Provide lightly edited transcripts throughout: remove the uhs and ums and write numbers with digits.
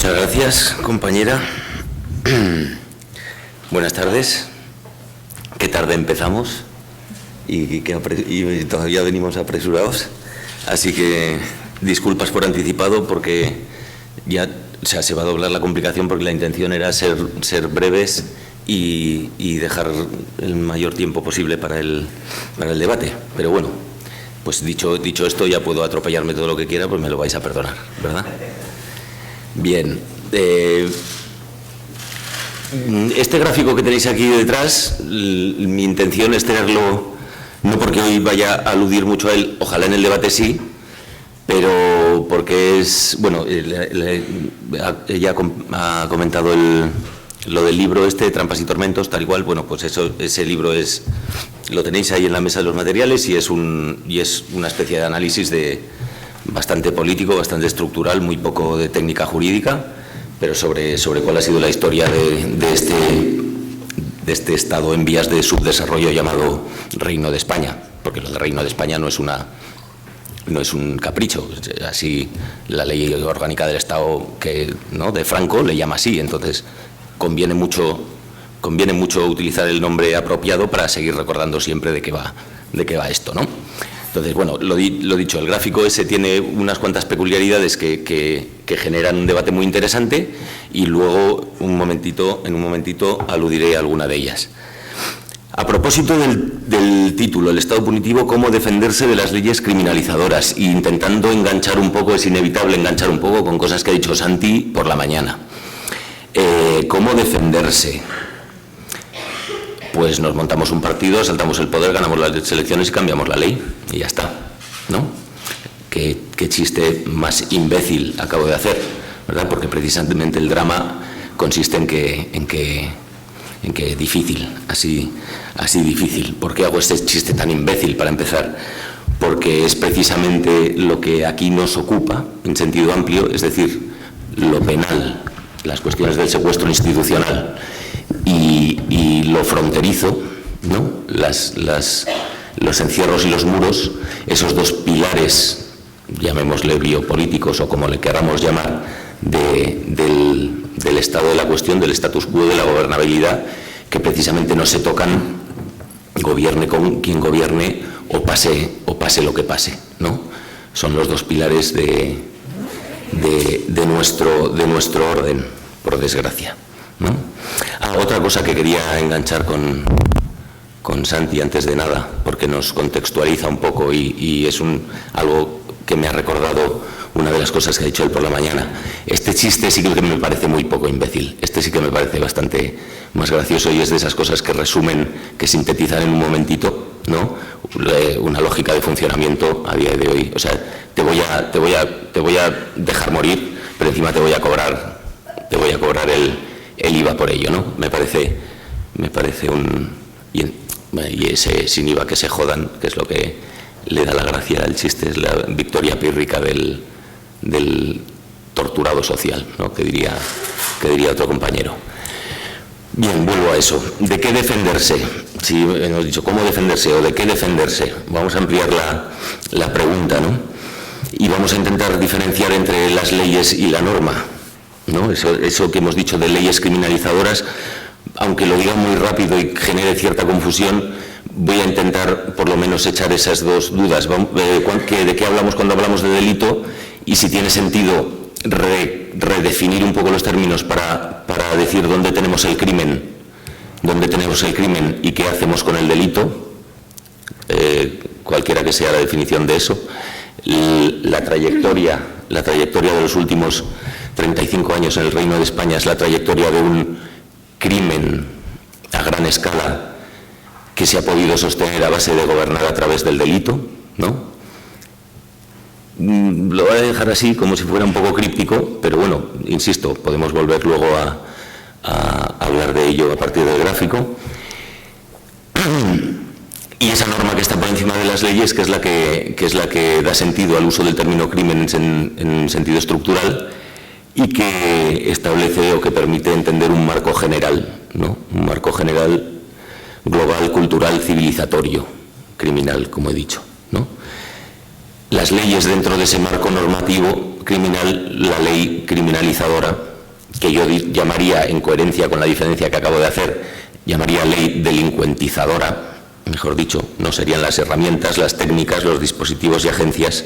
Muchas gracias, compañera. Buenas tardes. Qué tarde empezamos y todavía venimos apresurados. Así que disculpas por anticipado porque ya se va a doblar la complicación, porque la intención era ser breves y dejar el mayor tiempo posible para el debate. Pero bueno, pues dicho esto, ya puedo atropellarme todo lo que quiera, pues me lo vais a perdonar, ¿verdad? Bien. Este gráfico que tenéis aquí detrás, mi intención es tenerlo, no porque hoy vaya a aludir mucho a él, ojalá en el debate sí, pero porque es, bueno, ella ha comentado lo del libro Trampas y Tormentos, tal y cual. Bueno, pues ese libro lo tenéis ahí en la mesa de los materiales y es una especie de análisis bastante político, bastante estructural, muy poco de técnica jurídica, pero sobre cuál ha sido la historia de este Estado en vías de subdesarrollo llamado Reino de España, porque lo de Reino de España no es un capricho. Así la ley orgánica del Estado de Franco le llama así. Entonces conviene mucho utilizar el nombre apropiado para seguir recordando siempre de qué va esto, ¿no? Entonces, bueno, lo dicho, el gráfico ese tiene unas cuantas peculiaridades que generan un debate muy interesante, y luego en un momentito aludiré a alguna de ellas. A propósito del título, el Estado punitivo, cómo defenderse de las leyes criminalizadoras, e intentando enganchar un poco, es inevitable enganchar un poco con cosas que ha dicho Santi por la mañana. ¿Cómo defenderse? Pues nos montamos un partido, asaltamos el poder, ganamos las elecciones y cambiamos la ley, y ya está, ¿no? Qué chiste más imbécil acabo de hacer, ¿verdad? Porque precisamente el drama consiste en que difícil, así difícil. ¿Por qué hago este chiste tan imbécil, para empezar? Porque es precisamente lo que aquí nos ocupa en sentido amplio, es decir, lo penal, las cuestiones del secuestro institucional y lo fronterizo, ¿no? Los encierros y los muros, esos dos pilares, llamémosle biopolíticos o como le queramos llamar, del estado de la cuestión, del status quo, de la gobernabilidad, que precisamente no se tocan, gobierne con quien gobierne o pase lo que pase, ¿no? Son los dos pilares de nuestro orden, por desgracia, ¿no? Otra cosa que quería enganchar con Santi antes de nada, porque nos contextualiza un poco y es algo que me ha recordado una de las cosas que ha dicho él por la mañana. Este chiste sí que me parece muy poco imbécil, sí que me parece bastante más gracioso, y es de esas cosas que resumen, que sintetizan en un momentito, ¿no? Una lógica de funcionamiento a día de hoy. O sea, te voy a dejar morir, pero encima te voy a cobrar el IVA por ello, ¿no? Me parece y ese sin IVA que se jodan, que es lo que le da la gracia al chiste, es la victoria pírrica del torturado social, ¿no? que diría otro compañero. Bien, vuelvo a eso. ¿De qué defenderse? Si hemos dicho cómo defenderse o de qué defenderse, vamos a ampliar la pregunta, ¿no? Y vamos a intentar diferenciar entre las leyes y la norma, ¿no? Eso que hemos dicho de leyes criminalizadoras, aunque lo diga muy rápido y genere cierta confusión, voy a intentar por lo menos echar esas dos dudas. ¿De qué hablamos cuando hablamos de delito? Y si tiene sentido redefinir un poco los términos para decir dónde tenemos el crimen y qué hacemos con el delito, cualquiera que sea la definición de eso. La trayectoria de los últimos 35 años en el Reino de España es la trayectoria de un crimen a gran escala que se ha podido sostener a base de gobernar a través del delito, ¿no? Lo voy a dejar así, como si fuera un poco críptico, pero bueno, insisto, podemos volver luego a hablar de ello a partir del gráfico. Y esa norma que está por encima de las leyes, que es la que da sentido al uso del término crimen en sentido estructural, y que establece o que permite entender un marco general, ¿no? Un marco general global, cultural, civilizatorio, criminal, como he dicho, ¿no? Las leyes dentro de ese marco normativo criminal, la ley criminalizadora, que yo llamaría, en coherencia con la diferencia que acabo de hacer, llamaría ley delincuentizadora, mejor dicho, no serían las herramientas, las técnicas, los dispositivos y agencias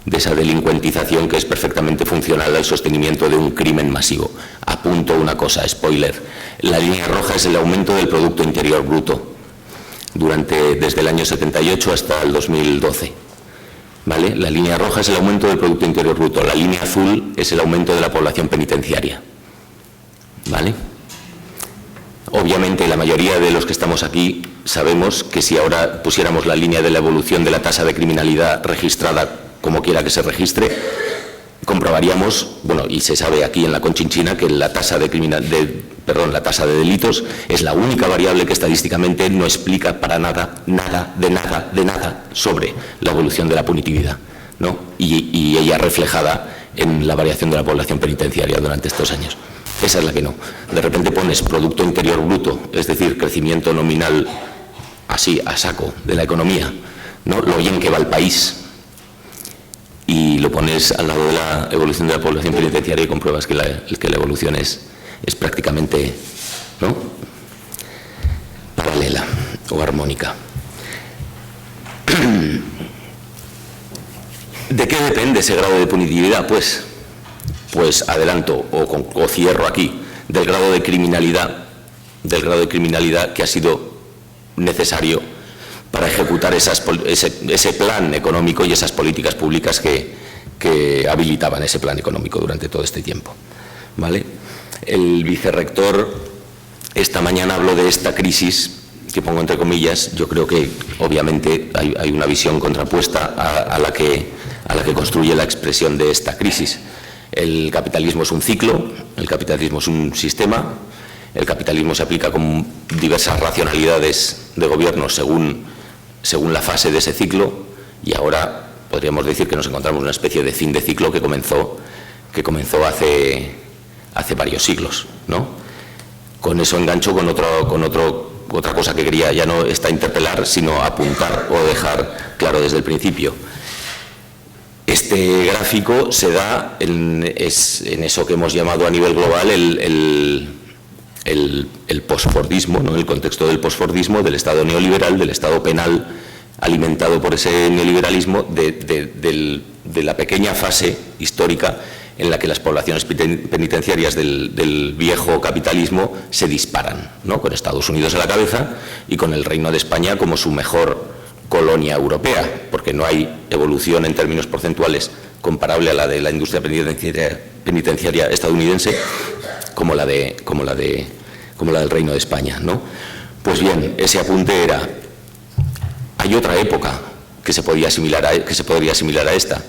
de esa delincuentización que es perfectamente funcional al sostenimiento de un crimen masivo. Apunto una cosa, spoiler, la línea roja es el aumento del Producto Interior Bruto desde el año 78 hasta el 2012. ¿Vale? La línea roja es el aumento del Producto Interior Bruto, la línea azul es el aumento de la población penitenciaria. ¿Vale? Obviamente la mayoría de los que estamos aquí sabemos que si ahora pusiéramos la línea de la evolución de la tasa de criminalidad registrada como quiera que se registre, comprobaríamos, bueno, y se sabe aquí en la Conchinchina, que la tasa de delitos es la única variable que estadísticamente no explica para nada sobre la evolución de la punitividad, ¿no? Y ella reflejada en la variación de la población penitenciaria durante estos años. Esa es la que no. De repente pones Producto Interior Bruto, es decir, crecimiento nominal así, a saco, de la economía, ¿no? Lo bien que va el país, y lo pones al lado de la evolución de la población penitenciaria y compruebas que la evolución es prácticamente, ¿no?, paralela o armónica. ¿De qué depende ese grado de punitividad? Pues adelanto o cierro aquí, del grado de criminalidad que ha sido necesario para ejecutar ese plan económico y esas políticas públicas que habilitaban ese plan económico durante todo este tiempo. ¿Vale? El vicerrector esta mañana habló de esta crisis, que pongo entre comillas. Yo creo que obviamente hay una visión contrapuesta a la que construye la expresión de esta crisis. El capitalismo es un ciclo, el capitalismo es un sistema, el capitalismo se aplica con diversas racionalidades de gobierno según la fase de ese ciclo, y ahora podríamos decir que nos encontramos en una especie de fin de ciclo que comenzó hace varios siglos, ¿no? Con eso engancho con otra cosa que quería ya no interpelar, sino apuntar o dejar claro desde el principio. Este gráfico se da en eso que hemos llamado a nivel global el posfordismo, ¿no? El contexto del posfordismo, del Estado neoliberal, del Estado penal alimentado por ese neoliberalismo, de la pequeña fase histórica en la que las poblaciones penitenciarias del viejo capitalismo se disparan, ¿no? Con Estados Unidos a la cabeza y con el Reino de España como su mejor colonia europea, porque no hay evolución en términos porcentuales comparable a la de la industria penitenciaria estadounidense como la del Reino de España, ¿no? Pues bien, ese apunte era: hay otra época que se podría asimilar a esta,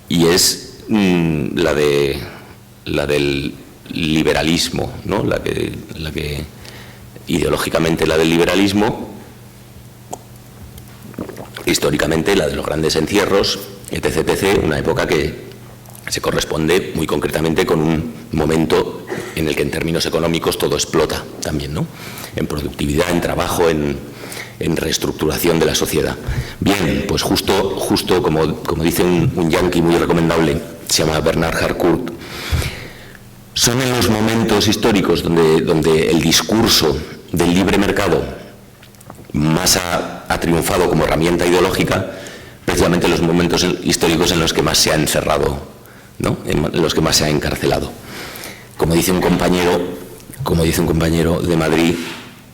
y es la del liberalismo, ¿no? La que ideológicamente la del liberalismo, históricamente la de los grandes encierros, etc., una época que se corresponde muy concretamente con un momento en el que en términos económicos todo explota también, ¿no? En productividad, en trabajo, en reestructuración de la sociedad. Bien, pues justo como dice un yanqui muy recomendable, se llama Bernard Harcourt, son en los momentos históricos donde el discurso del libre mercado más ha triunfado como herramienta ideológica, precisamente los momentos históricos en los que más se ha encerrado, ¿no? En los que más se ha encarcelado. Como dice un compañero de Madrid,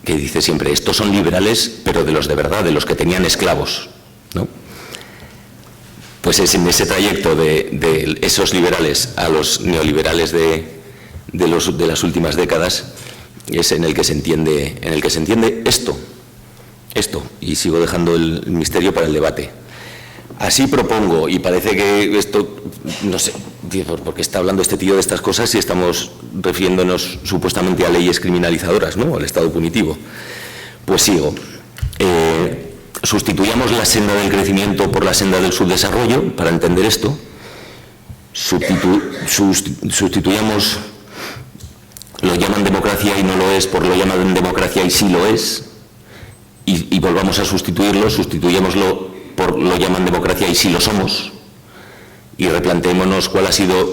que dice siempre: estos son liberales, pero de los de verdad, de los que tenían esclavos, ¿no? Pues es en ese trayecto de esos liberales a los neoliberales de las últimas décadas, es en el que se entiende esto, y sigo dejando el misterio para el debate. Así propongo, y parece que esto, no sé, porque está hablando este tío de estas cosas y estamos refiriéndonos supuestamente a leyes criminalizadoras, ¿no?, al Estado punitivo. Pues sigo. Sustituyamos la senda del crecimiento por la senda del subdesarrollo, para entender esto. Sustituyamos lo llaman democracia y no lo es por lo llaman democracia y sí lo es, y volvamos a sustituyámoslo por lo llaman democracia y sí lo somos, y replanteémonos cuál ha sido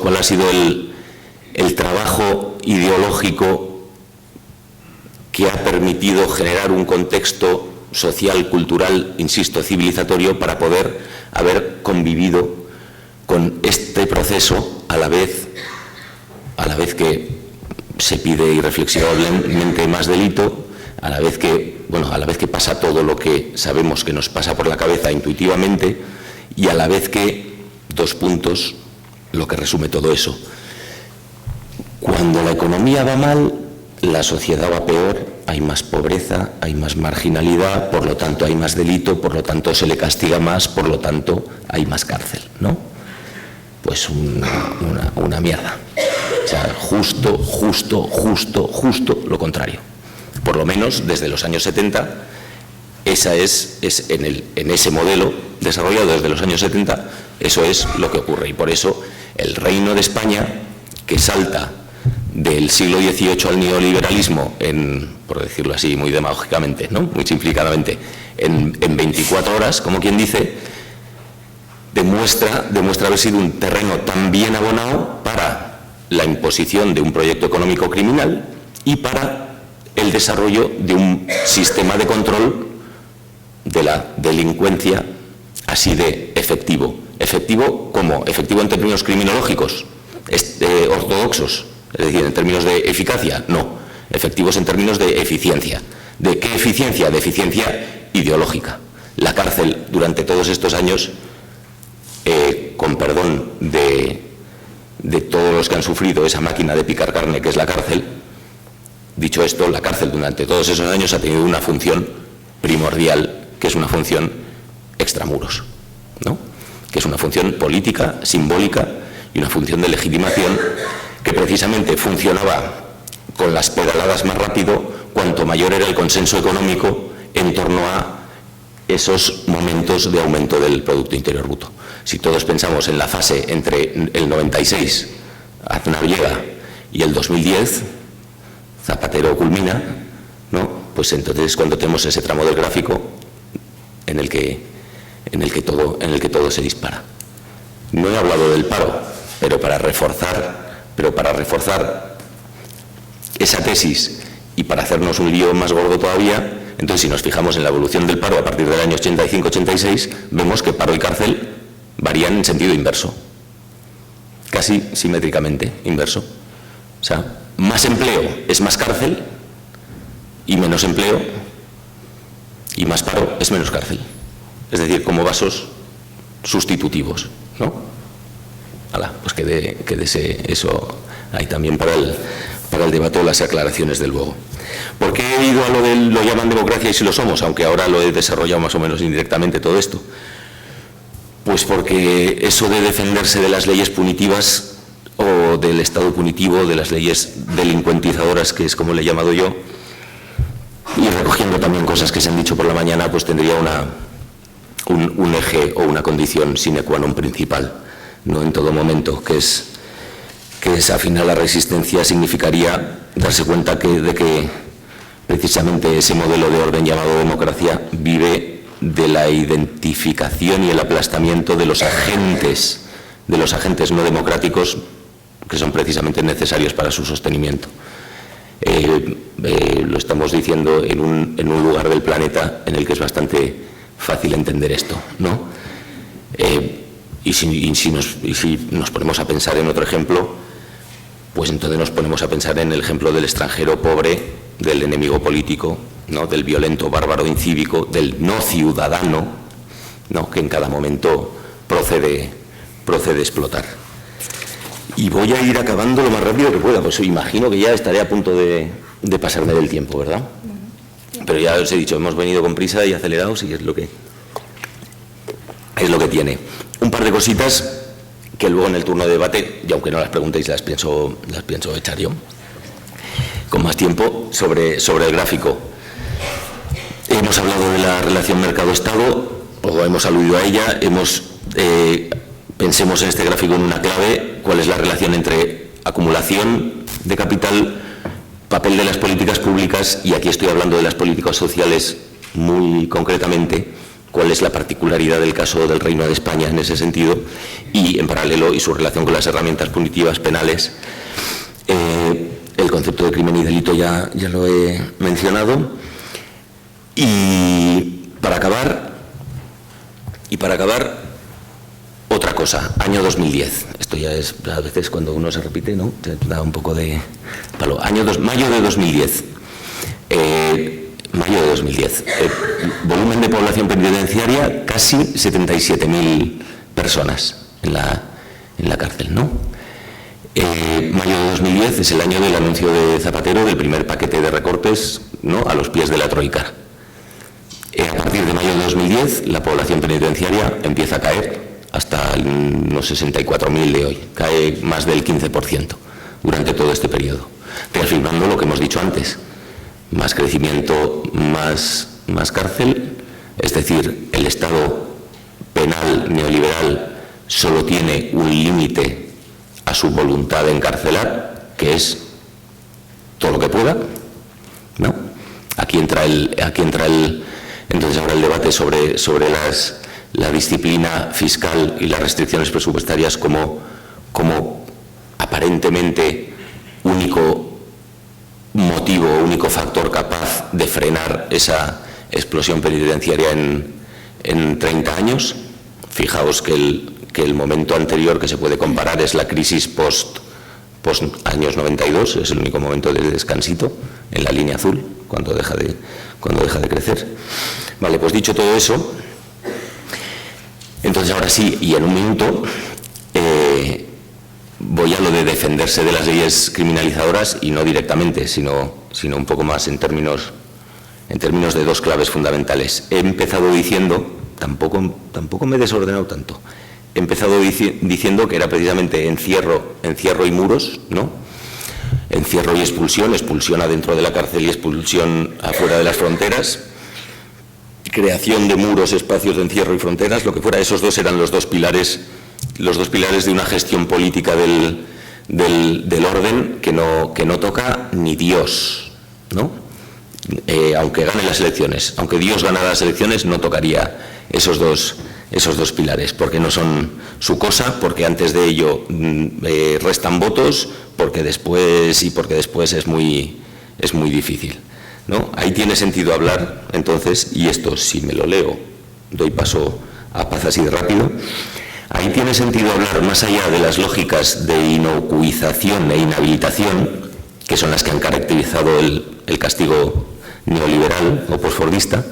el trabajo ideológico que ha permitido generar un contexto social, cultural, insisto, civilizatorio, para poder haber convivido con este proceso a la vez que se pide irreflexionablemente más delito, a la vez que pasa todo lo que sabemos que nos pasa por la cabeza intuitivamente, y a la vez que, 2 puntos, lo que resume todo eso. Cuando la economía va mal, la sociedad va peor, hay más pobreza, hay más marginalidad, por lo tanto hay más delito, por lo tanto se le castiga más, por lo tanto hay más cárcel, ¿no? Pues una mierda. O sea, justo lo contrario. Por lo menos desde los años 70, en ese modelo desarrollado desde los años 70, eso es lo que ocurre. Y por eso el Reino de España, que salta del siglo XVIII al neoliberalismo, por decirlo así muy demagógicamente, ¿no?, muy simplificadamente, en 24 horas, como quien dice, demuestra haber sido un terreno tan bien abonado para la imposición de un proyecto económico criminal y para el desarrollo de un sistema de control de la delincuencia así de efectivo. ¿Efectivo cómo? Efectivo en términos criminológicos, ortodoxos, es decir, en términos de eficacia, no. Efectivos en términos de eficiencia. ¿De qué eficiencia? De eficiencia ideológica. La cárcel, durante todos estos años, con perdón de todos los que han sufrido esa máquina de picar carne que es la cárcel, dicho esto, la cárcel durante todos esos años ha tenido una función primordial, que es una función extramuros, ¿no?, que es una función política, simbólica y una función de legitimación que precisamente funcionaba con las pedaladas más rápido cuanto mayor era el consenso económico en torno a esos momentos de aumento del Producto Interior Bruto. Si todos pensamos en la fase entre el 96, Aznar llega, y el 2010, Zapatero culmina, ¿no?, pues entonces es cuando tenemos ese tramo del gráfico en el que todo se dispara. No he hablado del paro, pero para reforzar esa tesis y para hacernos un lío más gordo todavía, entonces si nos fijamos en la evolución del paro a partir del año 85-86, vemos que paro y cárcel varían en sentido inverso, casi simétricamente inverso. O sea, más empleo es más cárcel y menos empleo y más paro es menos cárcel. Es decir, como vasos sustitutivos, ¿no? Hala, pues quédese eso ahí también para el debate o las aclaraciones del luego. ¿Por qué he ido a lo llaman democracia y si lo somos? Aunque ahora lo he desarrollado más o menos indirectamente todo esto. Pues porque eso de defenderse de las leyes punitivas o del Estado punitivo, de las leyes delincuentizadoras, que es como le he llamado yo, y recogiendo también cosas que se han dicho por la mañana, pues tendría un eje o una condición sine qua non principal, no en todo momento, que es al final la resistencia significaría darse cuenta de que precisamente ese modelo de orden llamado democracia vive de la identificación y el aplastamiento de los agentes no democráticos que son precisamente necesarios para su sostenimiento. Lo estamos diciendo en un lugar del planeta en el que es bastante fácil entender esto, ¿no? Y si nos ponemos a pensar en otro ejemplo, pues entonces nos ponemos a pensar en el ejemplo del extranjero pobre, del enemigo político, ¿no?, del violento, bárbaro, incívico, del no ciudadano, ¿no?, que en cada momento procede a explotar. Y voy a ir acabando lo más rápido que pueda, pues imagino que ya estaré a punto de pasarme del tiempo, ¿verdad? Pero ya os he dicho, hemos venido con prisa y acelerados y es lo que tiene. Un par de cositas que luego en el turno de debate, y aunque no las preguntéis, las pienso echar yo con más tiempo, sobre el gráfico. Hemos hablado de la relación mercado-estado, o hemos aludido a ella, pensemos en este gráfico en una clave, cuál es la relación entre acumulación de capital, papel de las políticas públicas, y aquí estoy hablando de las políticas sociales muy concretamente, cuál es la particularidad del caso del Reino de España en ese sentido, y en paralelo y su relación con las herramientas punitivas penales. El concepto de crimen y delito ya lo he mencionado. Y para acabar, otra cosa, año 2010. Esto ya es, a veces cuando uno se repite, ¿no? Te da un poco de palo. Mayo de 2010. Mayo de 2010. Volumen de población penitenciaria, casi 77.000 personas en la cárcel, ¿no? Mayo de 2010 es el año del anuncio de Zapatero del primer paquete de recortes, ¿no?, a los pies de la troika. A partir de mayo de 2010 la población penitenciaria empieza a caer hasta los 64.000 de hoy, cae más del 15% durante todo este periodo, reafirmando lo que hemos dicho antes: más crecimiento, más cárcel, es decir, el Estado penal neoliberal solo tiene un límite a su voluntad de encarcelar, que es todo lo que pueda, ¿no? Aquí entra entonces ahora el debate sobre la disciplina fiscal y las restricciones presupuestarias como aparentemente único motivo, único factor capaz de frenar esa explosión penitenciaria en 30 años. Fijaos que el momento anterior que se puede comparar es la crisis post años 92, es el único momento de descansito en la línea azul, cuando deja de crecer. Vale, pues dicho todo eso, entonces ahora sí, y en un minuto, voy a lo de defenderse de las leyes criminalizadoras, y no directamente, sino un poco más en términos de dos claves fundamentales. He empezado diciendo, tampoco me he desordenado tanto, he empezado diciendo que era precisamente encierro y muros, ¿no? Encierro y expulsión adentro de la cárcel y expulsión afuera de las fronteras, creación de muros, espacios de encierro y fronteras, lo que fuera. Esos dos eran los dos pilares de una gestión política del orden que no toca ni Dios, ¿no? Aunque gane las elecciones, aunque Dios ganara las elecciones, no tocaría esos dos pilares, porque no son su cosa, porque antes de ello restan votos, porque después es muy difícil, ¿no? Ahí tiene sentido hablar, entonces, y esto, si me lo leo, doy paso a paz así de rápido. Ahí tiene sentido hablar, más allá de las lógicas de inocuización e inhabilitación, que son las que han caracterizado el castigo neoliberal o posfordista.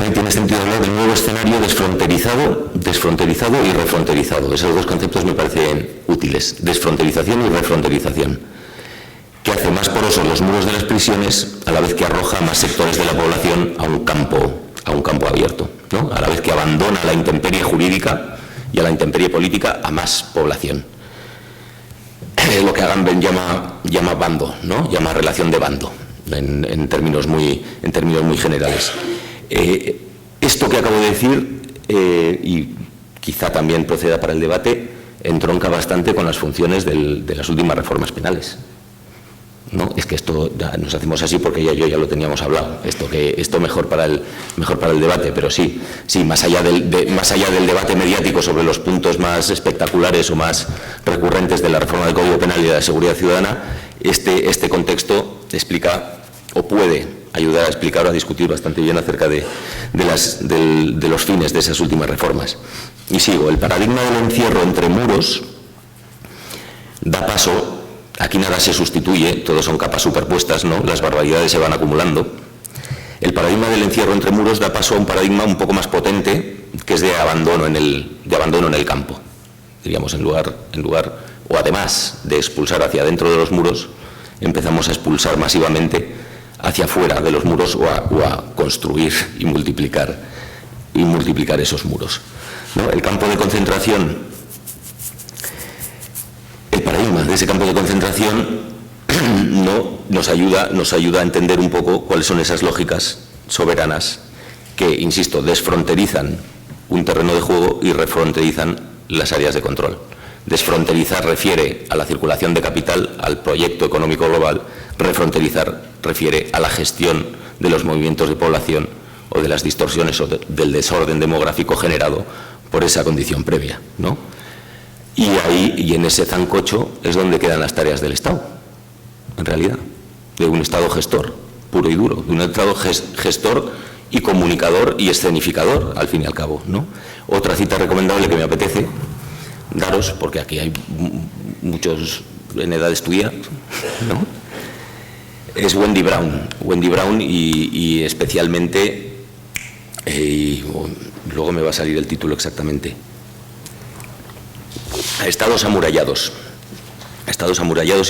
Ahí tiene sentido hablar del nuevo escenario desfronterizado y refronterizado. Esos dos conceptos me parecen útiles: desfronterización y refronterización, que hace más porosos los muros de las prisiones a la vez que arroja más sectores de la población a un campo abierto, ¿no? A la vez que abandona la intemperie jurídica y a la intemperie política a más población. Lo que Agamben llama bando, ¿no? Llama relación de bando, en términos muy generales. Esto que acabo de decir, y quizá también proceda para el debate, entronca bastante con las funciones de las últimas reformas penales, ¿no? Es que esto ya nos hacemos así porque ya lo teníamos hablado, esto mejor para el debate, pero sí, más allá del debate mediático sobre los puntos más espectaculares o más recurrentes de la reforma del Código Penal y de la seguridad ciudadana, este contexto explica, o puede ayudar a explicar o a discutir bastante bien acerca de los fines de esas últimas reformas. Y sigo, el paradigma del encierro entre muros da paso. Aquí nada se sustituye, todos son capas superpuestas, ¿no? Las barbaridades se van acumulando. El paradigma del encierro entre muros da paso a un paradigma un poco más potente, que es de abandono en el campo. Diríamos, en lugar, o además de expulsar hacia adentro de los muros, empezamos a expulsar masivamente hacia afuera de los muros o a construir y multiplicar esos muros, ¿no? El campo de concentración, el paradigma de ese campo de concentración nos ayuda a entender un poco cuáles son esas lógicas soberanas que, insisto, desfronterizan un terreno de juego y refronterizan las áreas de control. Desfronterizar refiere a la circulación de capital, al proyecto económico global. Refronterizar refiere a la gestión de los movimientos de población o de las distorsiones o del desorden demográfico generado por esa condición previa, ¿no? Y ahí, y en ese zancocho, es donde quedan las tareas del Estado, en realidad, de un Estado gestor, puro y duro, de un Estado gestor y comunicador y escenificador, al fin y al cabo, ¿no? Otra cita recomendable que me apetece daros, porque aquí hay muchos en edad de estudiar, ¿no?, es Wendy Brown y especialmente, luego me va a salir el título exactamente, Estados amurallados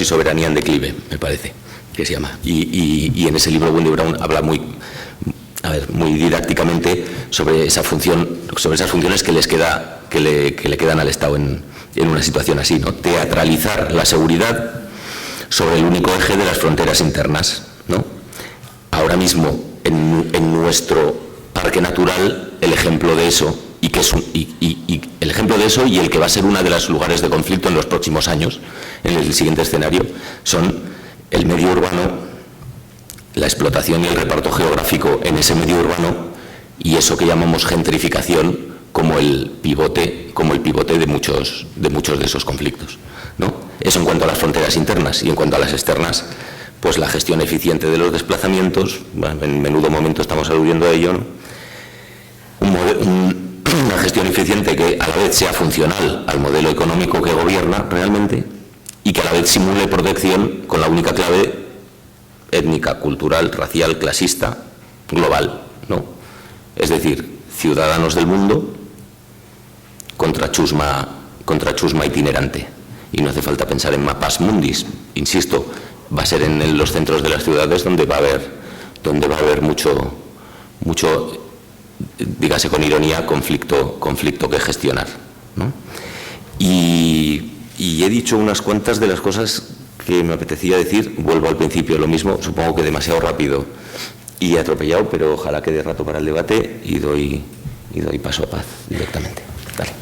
y soberanía en declive, me parece que se llama. Y en ese libro Wendy Brown habla muy didácticamente sobre esa función, sobre esas funciones que le quedan al Estado en una situación así, ¿no? Teatralizar la seguridad sobre el único eje de las fronteras internas, ¿no? Ahora mismo en nuestro parque natural el ejemplo de eso el ejemplo de eso y el que va a ser uno de los lugares de conflicto en los próximos años, en el siguiente escenario, son el medio urbano, la explotación y el reparto geográfico en ese medio urbano y eso que llamamos gentrificación como el pivote de muchos de esos conflictos, ¿no? Eso en cuanto a las fronteras internas, y en cuanto a las externas, pues la gestión eficiente de los desplazamientos, bueno, en menudo momento estamos aludiendo a ello, ¿no? Una gestión eficiente que a la vez sea funcional al modelo económico que gobierna realmente y que a la vez simule protección con la única clave étnica, cultural, racial, clasista, global, ¿no? Es decir, ciudadanos del mundo contra chusma itinerante. Y no hace falta pensar en mapas mundis, insisto, va a ser en los centros de las ciudades donde va a haber mucho, dígase con ironía, conflicto que gestionar, ¿no? Y he dicho unas cuantas de las cosas que me apetecía decir. Vuelvo al principio, lo mismo, supongo que demasiado rápido y atropellado, pero ojalá quede rato para el debate y doy paso a Paz directamente. Dale.